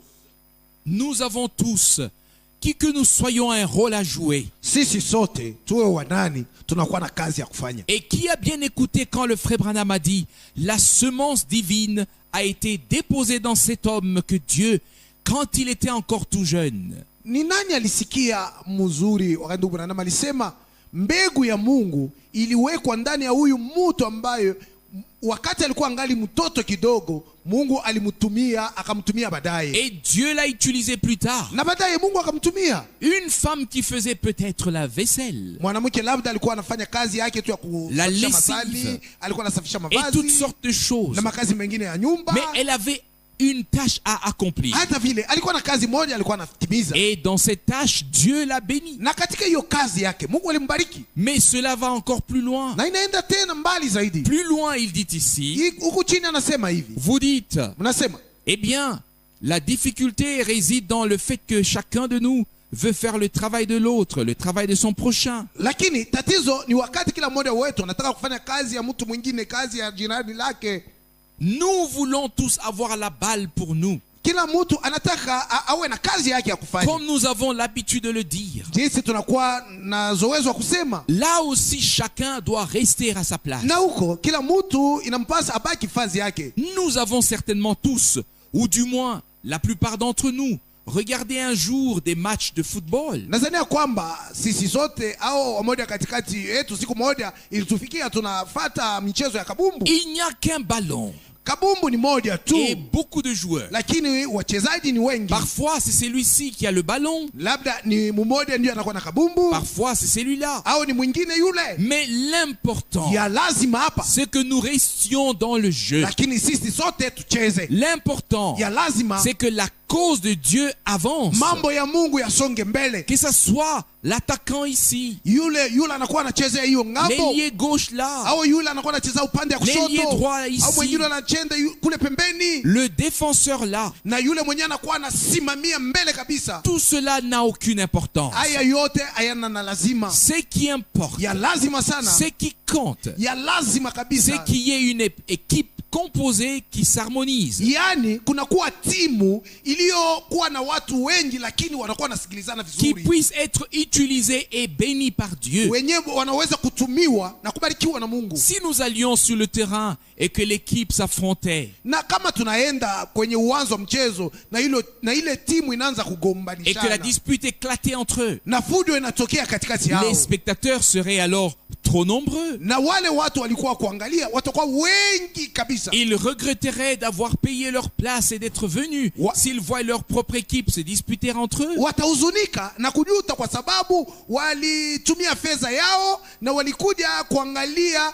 Nous avons tous, qui que nous soyons, un rôle à jouer. Sisi sote tuwe wanani, tunakuwa na kazi ya kufanya. Et qui a bien écouté quand le frère Branham a dit, la semence divine a été déposée dans cet homme que Dieu, quand il était encore tout jeune. Ni nani alisikia mzuri wakati ndugu Branham alisema mbegu ya Mungu iliwekwa ndani ya huyu mtu ambaye wakati alikuwa angali mtoto kidogo, Mungu alimtumia akamtumia baadaye. Et Dieu l'a utilisé plus tard. Na baadaye Mungu akamtumia Une femme qui faisait peut-être la vaisselle. mwanamke, labda alikuwa anafanya kazi yake tu ya La kusafisha lessive. masali, alikuwa anasafisha Et toutes mavazi sortes de choses. na makazi mengine ya nyumba. Mais elle avait une tâche à accomplir. Hata vile alikuwa na kazi moja alikuwa anatimiza, Et dans cette tâche, Dieu l'a béni. na katika hiyo kazi yake Mungu alimbariki. Mais cela va encore plus loin. Na inaenda tena mbali zaidi. Plus loin, il dit ici, Huku chini anasema hivi, vous dites, mnasema eh bien, la difficulté réside dans le fait que chacun de nous veut faire le travail de l'autre, le travail de son prochain. lakini tatizo ni wakati kila mmoja wetu anataka kufanya kazi ya mtu mwingine, kazi ya jirani lake. Nous voulons tous avoir la balle pour nous, Kila mtu anataka awe na kazi yake ya kufanya. comme nous avons l'habitude de le dire. Jinsi tunakuwa na zoezi wa kusema, Là aussi, chacun doit rester à sa place. na huko kila mtu inampasa abaki fazi yake. Nous avons certainement tous, ou du moins la plupart d'entre nous, regardé un jour des matchs de football. Nadhania kwamba sisi sote au wamoja katikati yetu siku moja ilitufikia tunafata michezo ya kabumbu. Il n'y a qu'un ballon Kabumbu ni moja tu, et beaucoup de joueurs. lakini wachezaji ni wengi. Parfois, c'est celui-ci qui a le ballon. Labda ni mmoja ndio anakuwa na kabumbu, Parfois, c'est celui-là. au ni mwingine yule. Mais l'important, Ya lazima hapa, c'est que nous restions dans le jeu. lakini sisi sote tucheze. L'important, Ya lazima c'est que la cause de Dieu avance. mambo ya Mungu yasonge mbele. Que ce soit l'attaquant ici, Yule anakuwa anacheza hiyo ngambo, l'ailier gauche là, au yule anakuwa anacheza upande ya l'ailier kushoto, droit au ici, mwingine anachenda kule pembeni, le défenseur là. na yule mwenyewe anakuwa anasimamia mbele kabisa. Tout cela n'a aucune importance. Haya yote hayana na lazima. Ce qui importe, Ya lazima sana, ce qui compte, ya lazima c'est kabisa, qu'il y ait une équipe composée qui s'harmonise, yani kunakuwa timu iliyokuwa na watu wengi, lakini wanakuwa wanasikilizana qui vizuri, puisse être utilisée et bénie par Dieu. wenyewe wanaweza kutumiwa na kubarikiwa na Mungu. Si nous allions sur le terrain et que l'équipe s'affrontait Na kama tunaenda kwenye uwanja wa mchezo na ile timu inaanza et que la kugombanishana dispute éclatait entre eux, na fujo inatokea katikati yao, les spectateurs seraient alors trop nombreux. na wale watu walikuwa kuangalia watakuwa wengi kabisa. Ils regretteraient d'avoir payé leur place et d'être venus s'ils voient leur propre équipe se disputer entre eux. Watahuzunika na kujuta kwa sababu walitumia fedha yao na walikuja kuangalia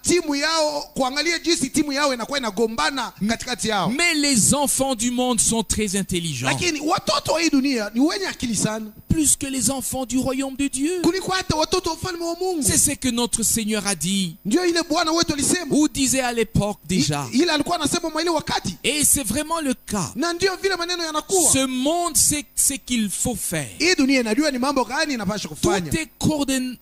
timu yao, kuangalia jinsi timu yao inakuwa inagombana katikati yao. Mais les enfants du monde sont très intelligents, Lakini watoto wa hii dunia ni wenye akili sana plus que les enfants du royaume de Dieu. kuliko hata watoto wa ufalme wa Mungu. C'est ce que notre Seigneur a dit, Ndio ile Bwana wetu alisema, ou disait à l'époque déjà. ile alikuwa anasema mwa ile wakati, Et c'est vraiment le cas. na ndio vile maneno yanakuwa. Ce monde sait ce qu'il faut faire. Hii dunia inajua ni mambo gani inapaswa Tout kufanya, est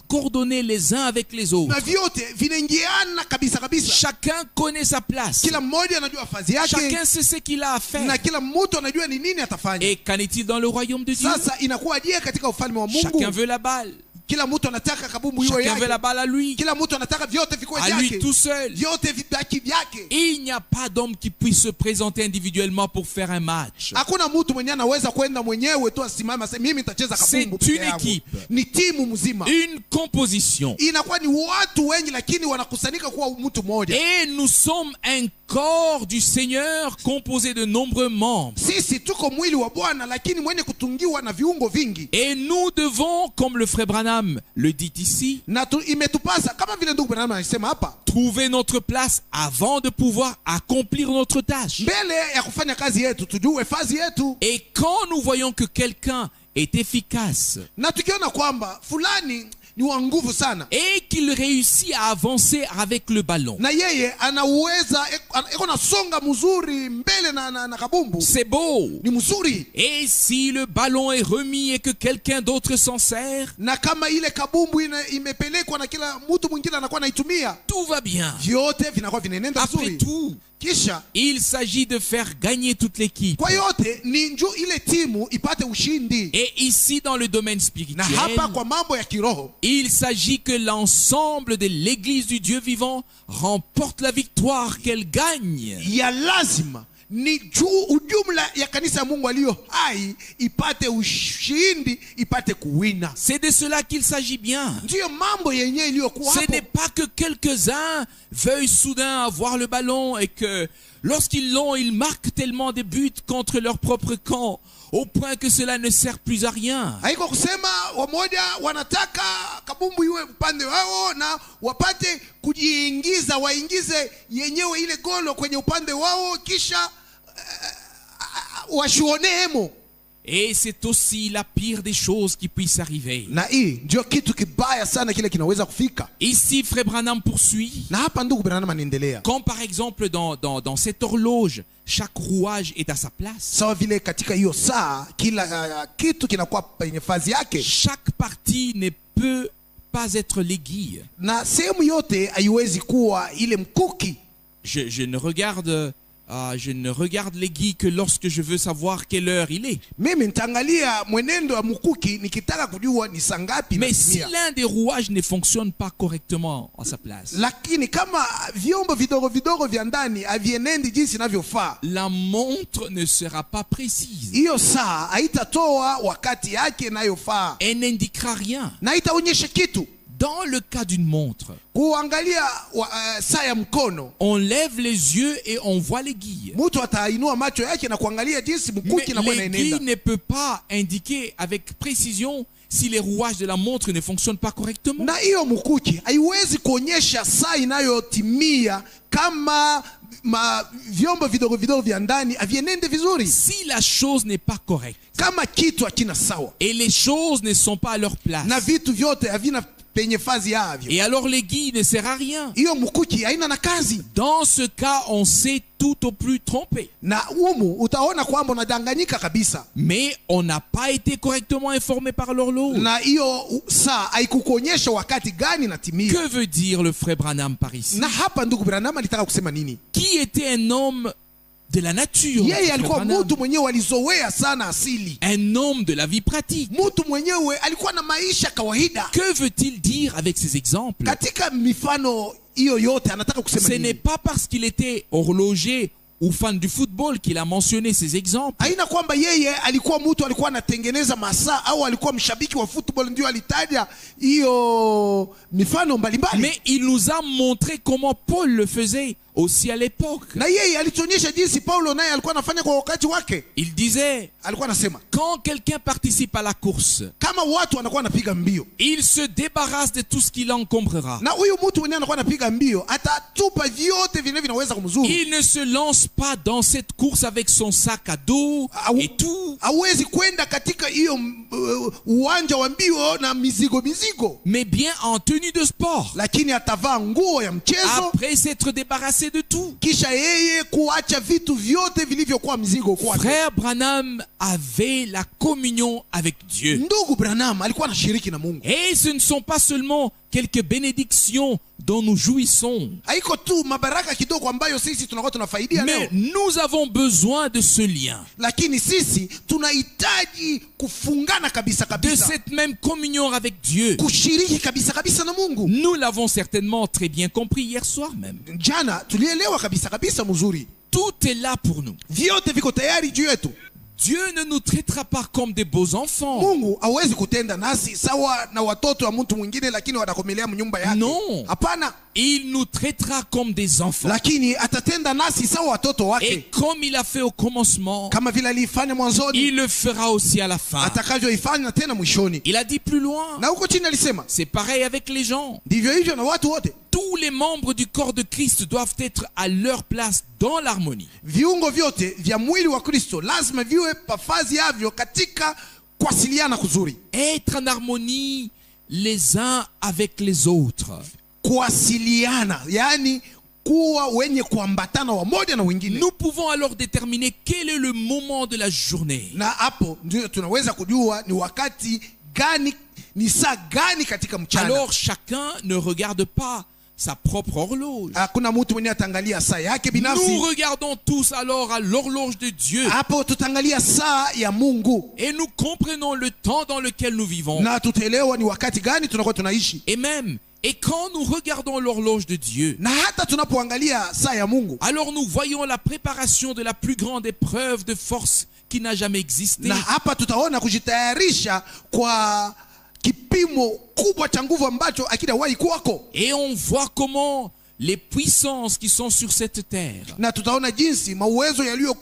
coordonné les uns avec les autres. na vyote vinaingiana kabisa kabisa. Chacun connaît sa place. Kila mmoja anajua fazi yake, Chacun sait ce qu'il a à faire. na kila mtu anajua ni nini atafanya. Et qu'en est-il dans le royaume de Dieu? Sasa inakuwa je katika ufalme wa Mungu? Chacun veut la balle. Kila mtu anataka kabumbu iwe Chacun veut la yake, balle à lui. kila mtu anataka vyote vikwe À lui vyake, tout seul. vyote vibaki vyake. Il n'y a pas d'homme qui puisse se présenter individuellement pour faire un match. Hakuna mtu mwenyewe anaweza kwenda mwenyewe tu asimame aseme mimi nitacheza kabumbu C'est peke une yangu. équipe. Ni timu mzima, Une composition. inakuwa ni watu wengi, lakini wanakusanyika kuwa mtu mmoja. Et nous sommes un corps du Seigneur composé de nombreux membres. Sisi tuko mwili wa Bwana, lakini mwenye kutungiwa na viungo vingi, Et nous devons, comme le frère Branham le dit ici, na imetupasa kama vile ndugu Branham anasema hapa, trouver notre place avant de pouvoir accomplir notre tâche. mbele ya kufanya kazi yetu tujue fazi yetu. Et quand nous voyons que quelqu'un est efficace Na tukiona kwamba fulani ni wa nguvu sana et qu'il réussit à avancer avec le ballon, na yeye anaweza eko na songa mzuri mbele na kabumbu, c'est beau. ni mzuri. Et si le ballon est remis et que quelqu'un d'autre s'en sert, Na kama ile kabumbu imepelekwa na kila mtu mwingine anakuwa anaitumia, tout va bien. vyote vinakuwa vinaenda Après vizuri. tout, Kisha il s'agit de faire gagner toute l'équipe. kwa yote ni njoo ile timu ipate ushindi. Et ici, dans le domaine Na spirituel, hapa kwa mambo ya kiroho, il s'agit que l'ensemble de l'Église du Dieu vivant remporte la victoire, qu'elle gagne. ya lazima ni ujumla ya kanisa ya Mungu aliyo hai ipate ushindi, ipate kuwina. C'est de cela qu'il s'agit bien. Ndiyo mambo yenyewe iliyokuwa Ce hapo. n'est pas que quelques-uns veuillent soudain avoir le ballon et que lorsqu'ils l'ont, ils marquent tellement de buts contre leur propre camp au point que cela ne sert plus à rien. Haiko kusema wamoja wanataka kabumbu iwe upande wao na wapate kujiingiza, waingize yenyewe ile golo kwenye upande wao, kisha washuonemo. Et c'est aussi la pire des choses qui puissent arriver. Na hii ndio kitu kibaya sana kile kinaweza kufika. Ici, Frère Branham poursuit. Na hapa ndugu Branham anaendelea, Quand par exemple dans cette horloge, chaque rouage est à sa place. sawa vile katika hiyo saa kila kitu kinakuwa penye fazi yake, Chaque partie ne peut pas être l'aiguille. na sehemu yote haiwezi kuwa ile mkuki. Je ne regarde l'aiguille que lorsque je veux savoir quelle heure il est. Mimi nitaangalia mwenendo wa mkuki nikitaka kujua ni saa ngapi Mais si natumia. l'un des rouages ne fonctionne pas correctement à sa place, Lakini kama vyombo vidogo vidogo vya ndani havienendi jinsi inavyofaa, la montre ne sera pas précise. hiyo saa haitatoa wakati yake inayofaa Elle n'indiquera rien. na haitaonyesha kitu. Dans le cas d'une montre, kuangalia saa ya mkono, on lève les yeux et on voit l'aiguille. mtu atainua macho yake na kuangalia jinsi Mais mkuki na kwenda l'aiguille inaenda. ne peut pas indiquer avec précision si les rouages de la montre ne fonctionnent pas correctement. Na hiyo mkuki haiwezi kuonyesha saa inayotimia kama vyombo vidogo vidogo vya ndani havienende vizuri, Si la chose n'est pas correcte kama kitu hakina sawa et les choses ne sont pas à leur place, na vitu vyote havina penye fazi yavyo, et alors l'aiguille ne sert à rien. hiyo mkuki haina na kazi. Dans ce cas, on s'est tout au plus trompé. Na humu utaona kwamba unadanganyika kabisa, Mais on n'a pas été correctement informé par l'horloge. na hiyo saa haikukuonyesha wakati gani natimia. Que veut dire le frère Branham par ici? Na hapa ndugu Branham alitaka kusema nini? Qui était un homme de la nature? Yeye frère alikuwa Branham? mtu mwenyewe alizoea sana asili, Un homme de la vie pratique. mtu mwenyewe alikuwa na maisha kawaida. Que veut-il dire avec ces exemples? Katika mifano hiyo yote anataka kusema Ce n'est nini? pas parce qu'il était horloger ou fan du football qu'il a mentionné ces exemples. Haina kwamba yeye alikuwa mtu alikuwa anatengeneza masaa au alikuwa mshabiki wa football ndio alitaja hiyo mifano mbalimbali. Mais il nous a montré comment Paul le faisait aussi à l'époque. Na yeye alituonyesha jinsi Paulo naye alikuwa anafanya kwa wakati wake. Il disait, Alikuwa anasema quand quelqu'un participe à la course, kama watu wanakuwa wanapiga mbio, il se débarrasse de tout ce qui l'encombrera. na huyu mtu mwenyewe anakuwa anapiga mbio, atatupa vyote vile vinaweza kumzuru. Il ne se lance pas dans cette course avec son sac à dos et tout, Hawezi kwenda katika hiyo uwanja wa mbio na mizigo, mais bien en tenue de sport. lakini atavaa nguo ya mchezo, Après s'être débarrassé de tout. kisha yeye kuacha vitu vyote vilivyokuwa mzigo kwake. Frère Branham avait la communion avec Dieu. Ndugu Branham alikuwa anashiriki na Mungu. Et ce ne sont pas seulement quelques bénédictions dont nous jouissons, Haiko tu mabaraka kidogo ambayo sisi tunakuwa tunafaidia mais leo, nous avons besoin de ce lien, lakini sisi tunahitaji kufungana kabisa de kabisa, cette même communion avec Dieu. kushiriki kabisa kabisa na Mungu. Nous l'avons certainement très bien compris hier soir même. Jana tulielewa kabisa kabisa mzuri, Tout est là pour nous. vyote viko tayari juu yetu. Dieu ne nous traitera pas comme des beaux enfants. Mungu hawezi kutenda nasi sawa na watoto wa mtu mwingine, lakini watakomelea mnyumba yake. Non. Hapana, Il nous traitera comme des enfants. lakini atatenda nasi sawa watoto Et wake, comme il a fait au commencement, kama vile alifanya mwanzoni, il le fera aussi à la fin. atakavyoifanya tena mwishoni. Il a dit plus loin, Na huko chini alisema c'est pareil avec les gens. ndivyo hivyo na watu wote. Tous les membres du corps de Christ doivent être à leur place dans l'harmonie. Viungo vyote vya mwili wa Kristo lazima viwe pafazi yavyo katika kuwasiliana kuzuri, Être en harmonie les uns avec les autres. kuwasiliana, yani kuwa wenye kuambatana wamoja na wengine. Nous pouvons alors déterminer quel est le moment de la journée. Na hapo ndio tunaweza kujua ni wakati gani, ni saa gani katika mchana. Alors chacun ne regarde pas sa propre horloge. Hakuna mtu mwenye ataangalia saa yake binafsi. Nous regardons tous alors à l'horloge de Dieu Hapo tutaangalia saa ya Mungu et nous comprenons le temps dans lequel nous vivons. na tutaelewa ni wakati gani tunakuwa tunaishi. Et quand nous regardons l'horloge de Dieu, Na hata tunapoangalia saa ya Mungu, alors nous voyons la préparation de la plus grande épreuve de force qui n'a jamais existé. na hapa tutaona kujitayarisha kwa kipimo kubwa cha nguvu ambacho hakijawahi kuwako, Et on voit comment les puissances qui sont sur cette terre, na tutaona jinsi mauwezo yaliyo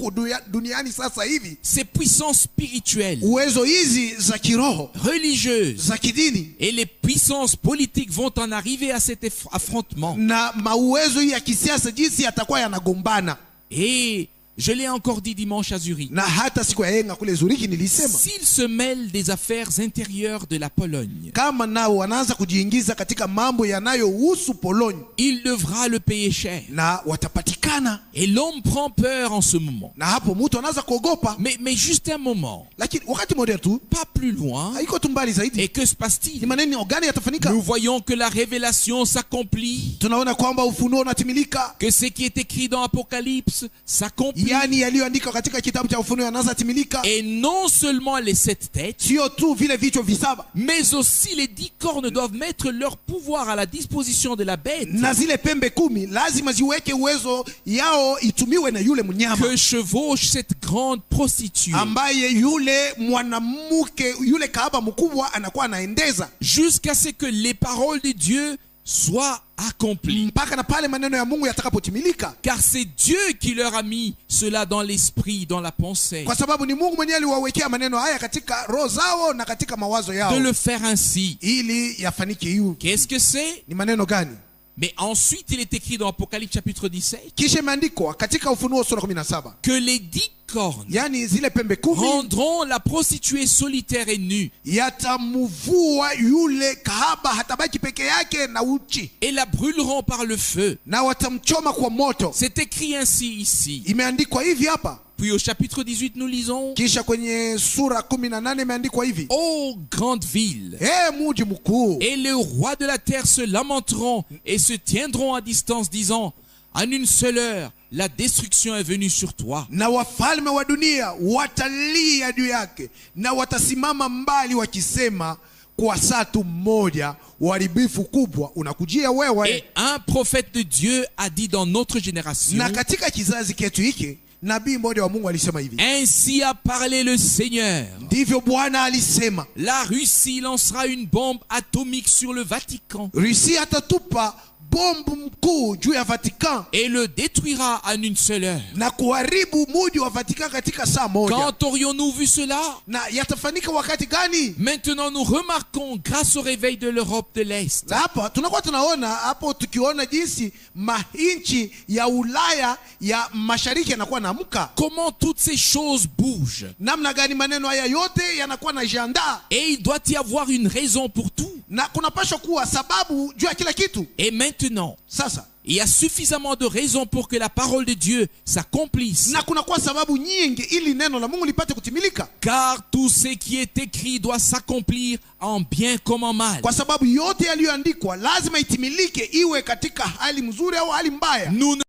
duniani sasa hivi, ces puissances spirituelles, uwezo hizi za kiroho, religieuses za kidini, et les puissances politiques vont en arriver à cet affrontement. na mauwezo hii ya kisiasa jinsi yatakuwa yanagombana. Et je l'ai encore dit dimanche à Zurich, Na hata siku ya yenga kule Zuriki nilisema s'ils se mêlent des affaires intérieures de la Pologne, kama nao wanaanza kujiingiza katika mambo yanayohusu Polonye, il devra le payer cher. na watapatikana. Et l'homme prend peur en ce moment. Na hapo mtu anaanza kuogopa, Mais juste un moment, lakini wakati mmoja tu, pas plus loin. haiko tu mbali zaidi, Et que se ni passe-t-il? maneno gani yatafanyika? Nous voyons que la révélation s'accomplit, Tunaona kwamba ufunuo unatimilika, que ce qui est écrit dans Apocalypse s'accomplit. yani yaliyoandikwa katika kitabu cha Ufunuo yanaanza timilika. Et non seulement les 7 têtes, Sio tu vile vichwa visaba, mais aussi les 10 cornes doivent mettre leur pouvoir à la disposition de la bête. na zile pembe 10 lazima ziweke uwezo yao itumiwe na yule mnyama Que chevauche cette grande prostituée. ambaye yule mwanamke yule kahaba mkubwa anakuwa anaendeza Jusqu'à ce que les paroles de Dieu soient accomplies. mpaka na pale maneno ya Mungu yatakapotimilika, Car c'est Dieu qui leur a mis cela dans l'esprit, dans la pensée. kwa sababu ni Mungu mwenyewe aliwawekea maneno haya katika roho zao na katika mawazo De yao le faire ainsi. ili yafanike hiyo. Qu'est-ce que c'est? Ni maneno gani? Mais ensuite, il est écrit dans Apocalypse chapitre 17 Kisha imeandikwa katika Ufunuo sura 17, que les 10 cornes yani zile pembe 10 rendront la prostituée solitaire et nue yatamvua yule kahaba, hatabaki peke yake na uchi, et la brûleront par le feu. na watamchoma kwa moto. C'est écrit ainsi ici. Imeandikwa hivi hapa. Puis au chapitre 18, nous lisons: Kisha kwenye sura 18 imeandikwa hivi: Ô grande ville, muji mkuu, et les rois de la terre se lamenteront et se tiendront à distance, disant: en une seule heure, la destruction est venue sur toi. na wafalme wa dunia watalia juu yake na watasimama mbali wakisema, kwa saa tu mmoja uharibifu kubwa unakujia wewe. Et un prophète de Dieu a dit dans notre génération: Na katika kizazi ketu hiki nabii mmoja wa Mungu alisema hivi: ainsi a parlé le Seigneur. ndivyo Bwana alisema, La Russie lancera une bombe atomique sur le Vatican Rusia atatupa bombu mkuu juu ya Vatican et le détruira en une seule heure. na kuharibu muji wa Vatican katika saa moja. Quand aurions-nous vu cela? Na yatafanyika wakati gani? Maintenant, nous remarquons, grâce au réveil de l'Europe de l'Est, Na hapa tunakuwa tunaona hapo, tukiona jinsi mainchi ya Ulaya ya mashariki yanakuwa naamka, comment toutes ces choses bougent. namna gani maneno haya yote yanakuwa na janda, Et il doit y avoir une raison pour tout. na kunapaswa kuwa sababu juu ya kila kitu. Et maintenant, Sasa il y a suffisamment de raisons pour que la parole de Dieu s'accomplisse. na kunakuwa sababu nyingi ili neno la Mungu lipate kutimilika, Car tout ce qui est écrit doit s'accomplir en bien comme en mal. kwa sababu yote yaliyoandikwa lazima itimilike, iwe katika hali mzuri au hali mbaya. Nous ne